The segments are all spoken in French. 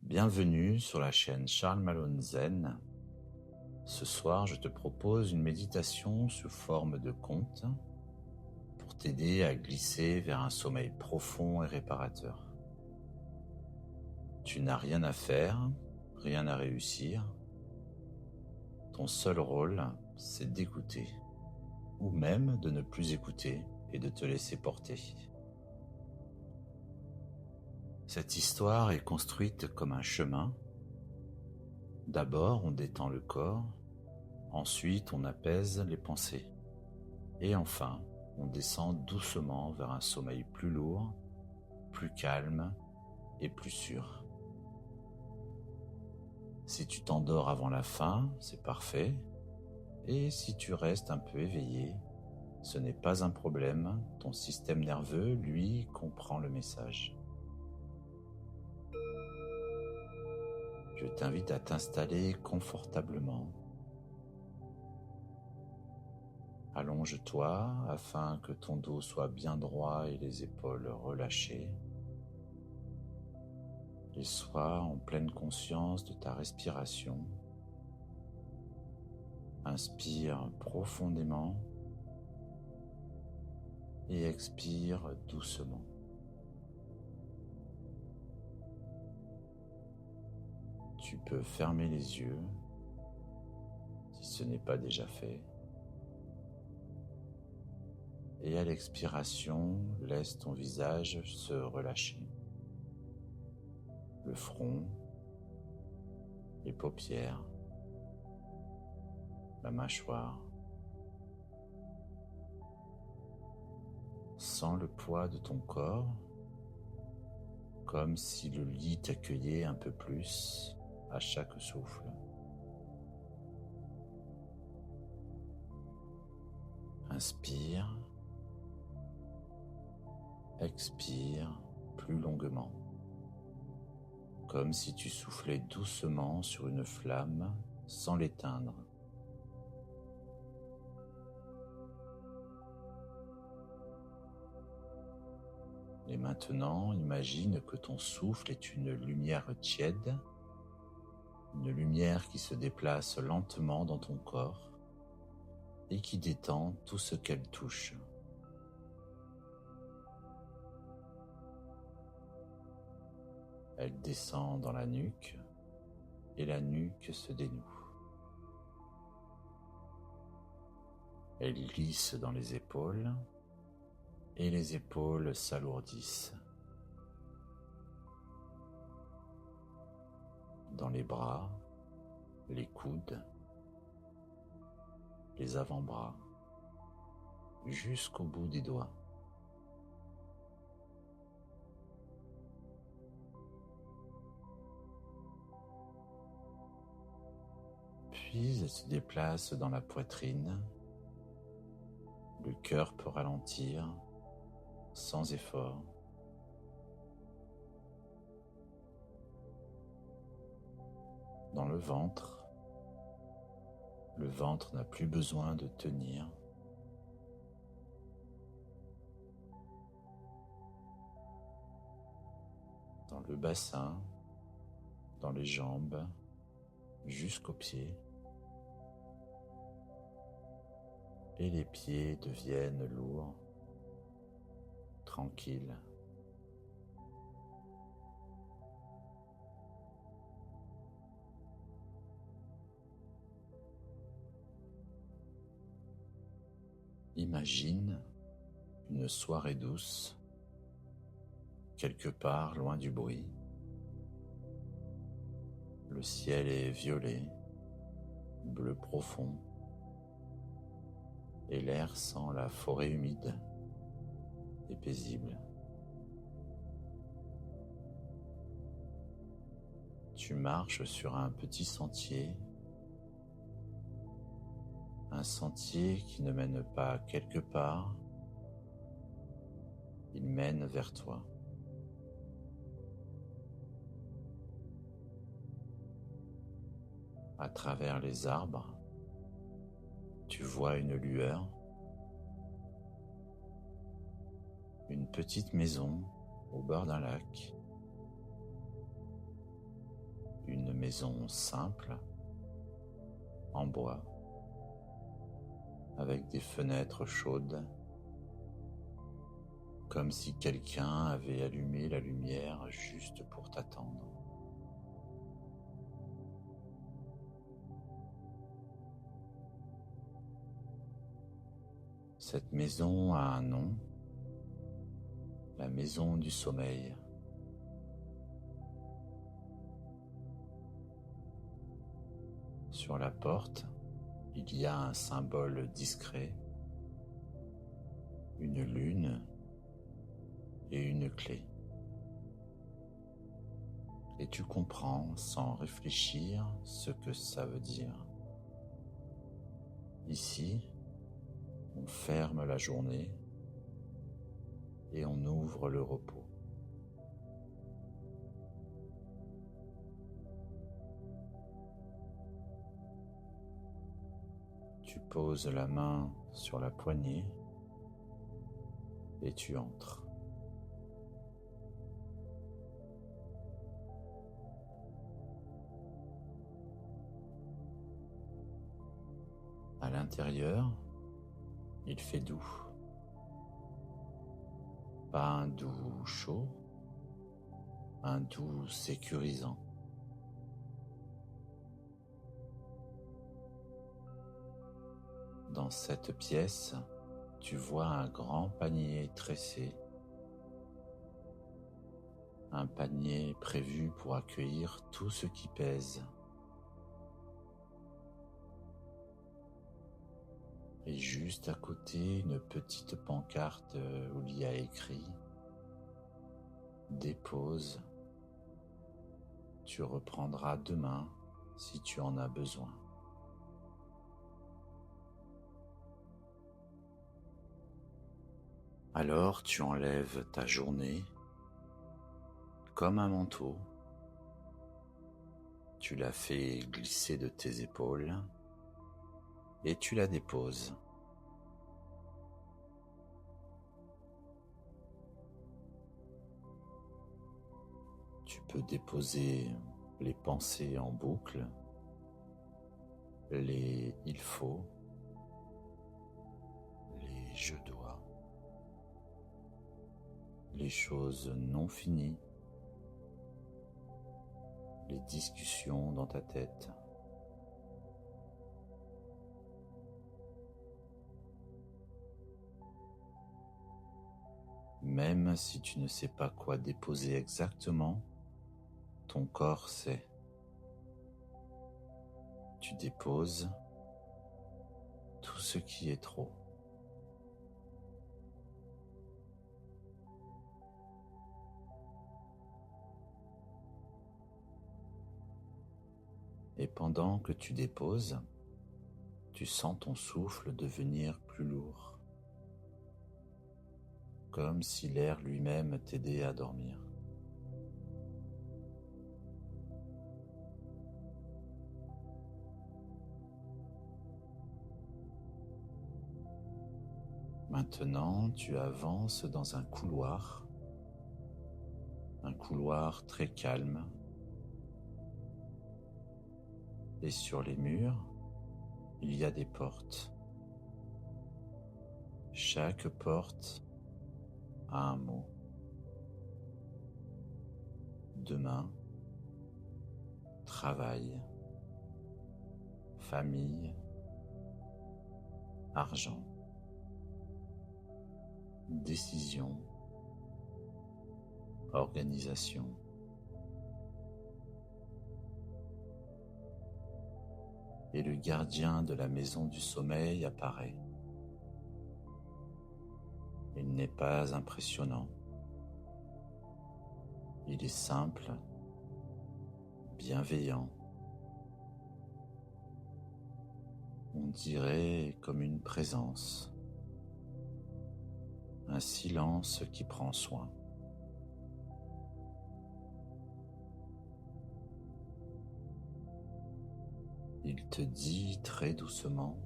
Bienvenue sur la chaîne Charles Malone Zen. Ce soir, je te propose une méditation sous forme de conte pour t'aider à glisser vers un sommeil profond et réparateur. Tu n'as rien à faire, rien à réussir. Ton seul rôle, c'est d'écouter, ou même de ne plus écouter et de te laisser porter. Cette histoire est construite comme un chemin. D'abord, on détend le corps, ensuite on apaise les pensées, et enfin, on descend doucement vers un sommeil plus lourd, plus calme et plus sûr. Si tu t'endors avant la fin, c'est parfait, et si tu restes un peu éveillé, ce n'est pas un problème, ton système nerveux, lui, comprend le message. Je t'invite à t'installer confortablement. Allonge-toi afin que ton dos soit bien droit et les épaules relâchées. Et sois en pleine conscience de ta respiration. Inspire profondément et expire doucement. Tu peux fermer les yeux si ce n'est pas déjà fait. Et à l'expiration, laisse ton visage se relâcher. Le front, les paupières, la mâchoire. Sens le poids de ton corps, comme si le lit t'accueillait un peu plus à chaque souffle. Inspire, expire plus longuement, comme si tu soufflais doucement sur une flamme sans l'éteindre. Et maintenant, imagine que ton souffle est une lumière tiède, une lumière qui se déplace lentement dans ton corps et qui détend tout ce qu'elle touche. Elle descend dans la nuque et la nuque se dénoue. Elle glisse dans les épaules et les épaules s'alourdissent. Dans les bras, les coudes, les avant-bras, jusqu'au bout des doigts. Puis elle se déplace dans la poitrine. Le cœur peut ralentir sans effort. Dans le ventre n'a plus besoin de tenir. Dans le bassin, dans les jambes, jusqu'aux pieds. Et les pieds deviennent lourds, tranquilles. Imagine une soirée douce, quelque part loin du bruit. Le ciel est violet, bleu profond, et l'air sent la forêt humide et paisible. Tu marches sur un petit sentier, un sentier qui ne mène pas quelque part, il mène vers toi. À travers les arbres, tu vois une lueur, une petite maison au bord d'un lac. maison simple, en bois, avec des fenêtres chaudes, comme si quelqu'un avait allumé la lumière juste pour t'attendre. Cette maison a un nom, la maison du sommeil. Sur la porte, il y a un symbole discret, une lune et une clé. Et tu comprends sans réfléchir ce que ça veut dire. Ici, on ferme la journée et on ouvre le repos. Tu poses la main sur la poignée et tu entres. À l'intérieur, il fait doux. Pas un doux chaud, un doux sécurisant. Dans cette pièce, tu vois un grand panier tressé, un panier prévu pour accueillir tout ce qui pèse. Et juste à côté, une petite pancarte où il y a écrit « Dépose, tu reprendras demain si tu en as besoin ». Alors tu enlèves ta journée comme un manteau, tu la fais glisser de tes épaules et tu la déposes. Tu peux déposer les pensées en boucle, les « il faut », les « je dois », les choses non finies, les discussions dans ta tête. Même si tu ne sais pas quoi déposer exactement, ton corps sait. Tu déposes tout ce qui est trop. Et pendant que tu déposes, tu sens ton souffle devenir plus lourd, comme si l'air lui-même t'aidait à dormir. Maintenant, tu avances dans un couloir très calme. Et sur les murs, il y a des portes. Chaque porte a un mot. Demain, travail, famille, argent, décision, organisation. Et le gardien de la maison du sommeil apparaît. Il n'est pas impressionnant. Il est simple, bienveillant. On dirait comme une présence, un silence qui prend soin. Il te dit très doucement,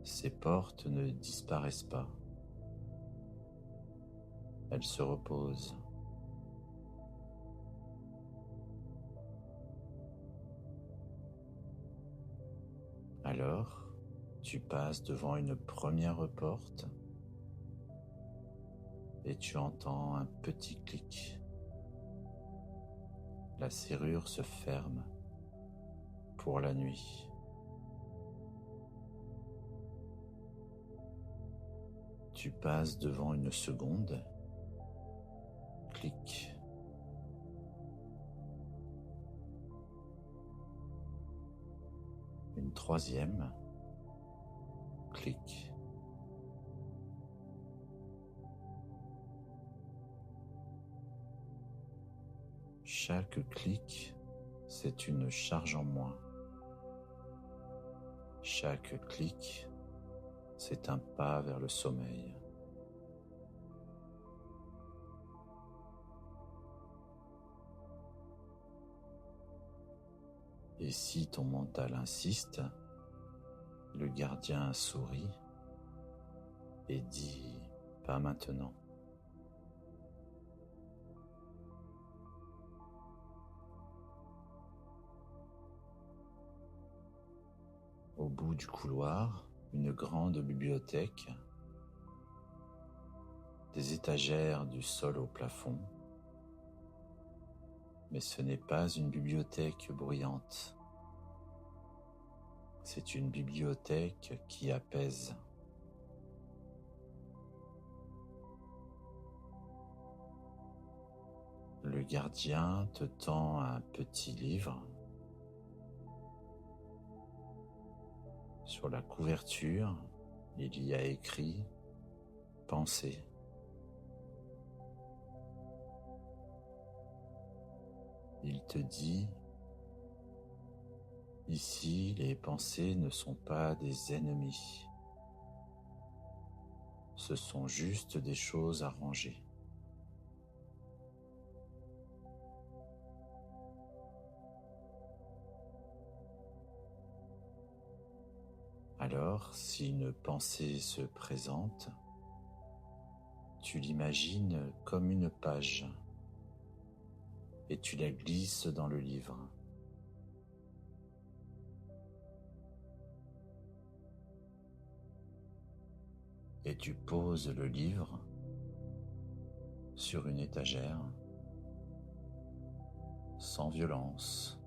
ces portes ne disparaissent pas, elles se reposent. Alors, tu passes devant une première porte et tu entends un petit clic. La serrure se ferme pour la nuit. Tu passes devant une seconde, clic. Une troisième, clic. Chaque clic, c'est une charge en moins. Chaque clic, c'est un pas vers le sommeil. Et si ton mental insiste, le gardien sourit et dit « pas maintenant ». Au bout du couloir, une grande bibliothèque, des étagères du sol au plafond, mais ce n'est pas une bibliothèque bruyante. C'est une bibliothèque qui apaise. Le gardien te tend un petit livre. Sur la couverture, il y a écrit « Pensée ». Il te dit « Ici, les pensées ne sont pas des ennemis. Ce sont juste des choses à ranger. » Alors, si une pensée se présente, tu l'imagines comme une page et tu la glisses dans le livre. Et tu poses le livre sur une étagère, sans violence,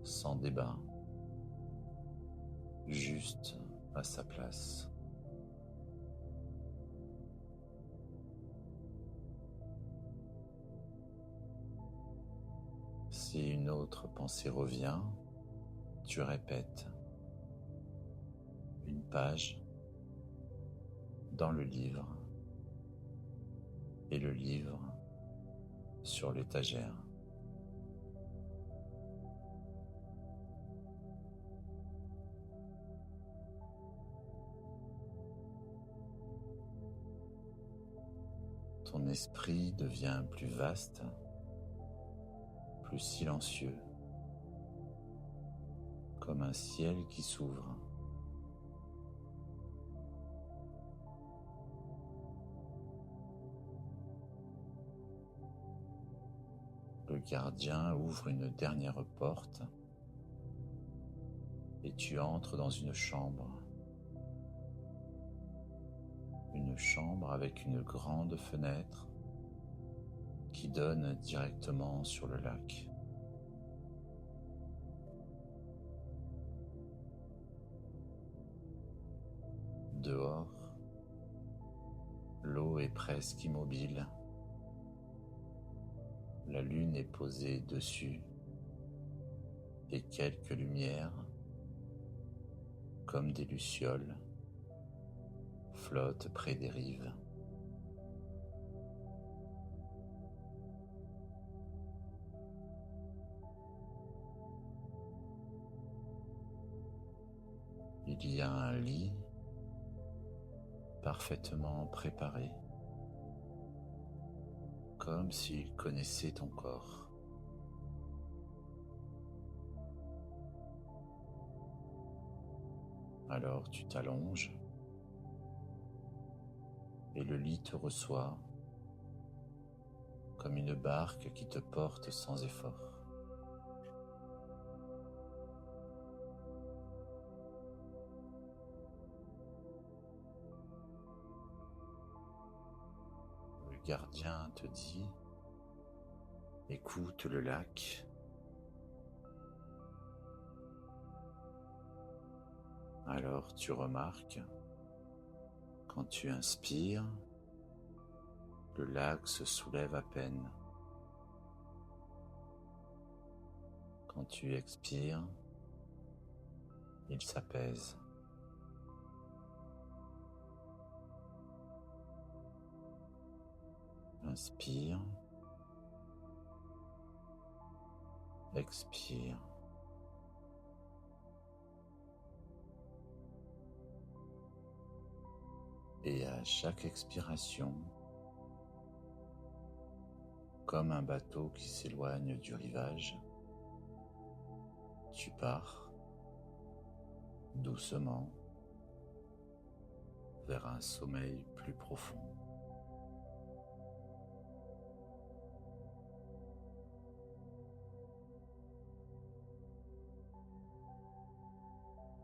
sans débat, juste à sa place. Si une autre pensée revient, tu répètes une page dans le livre et le livre sur l'étagère. Ton esprit devient plus vaste, plus silencieux, comme un ciel qui s'ouvre. Le gardien ouvre une dernière porte et tu entres dans une chambre. Une chambre avec une grande fenêtre qui donne directement sur le lac. Dehors, l'eau est presque immobile. La lune est posée dessus et quelques lumières, comme des lucioles, flottent près des rives. Il y a un lit parfaitement préparé, comme s'il connaissait ton corps. Alors tu t'allonges et le lit te reçoit comme une barque qui te porte sans effort. gardien te dit écoute le lac. Alors tu remarques, quand tu inspires, le lac se soulève à peine. Quand tu expires, il s'apaise. Inspire, expire. Et à chaque expiration, comme un bateau qui s'éloigne du rivage, tu pars doucement vers un sommeil plus profond.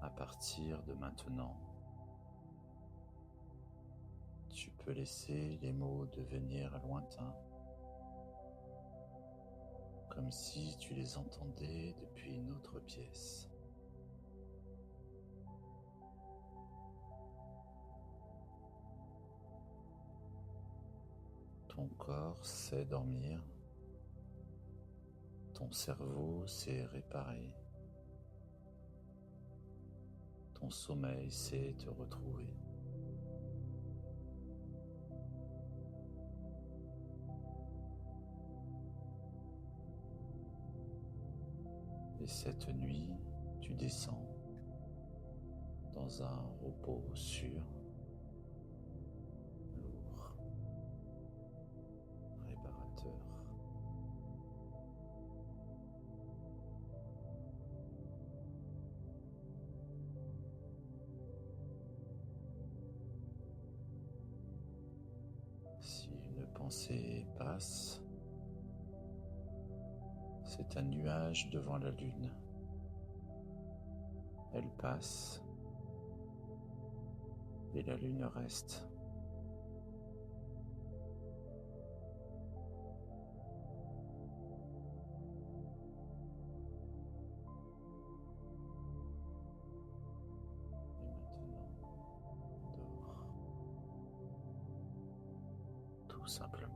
À partir de maintenant, tu peux laisser les mots devenir lointains, comme si tu les entendais depuis une autre pièce. Ton corps sait dormir, ton cerveau sait réparer, ton sommeil sait te retrouver. Et cette nuit, tu descends dans un repos sûr, lourd, réparateur. Si une pensée passe, c'est un nuage devant la lune. Elle passe et la lune reste. Et maintenant, dors tout simplement.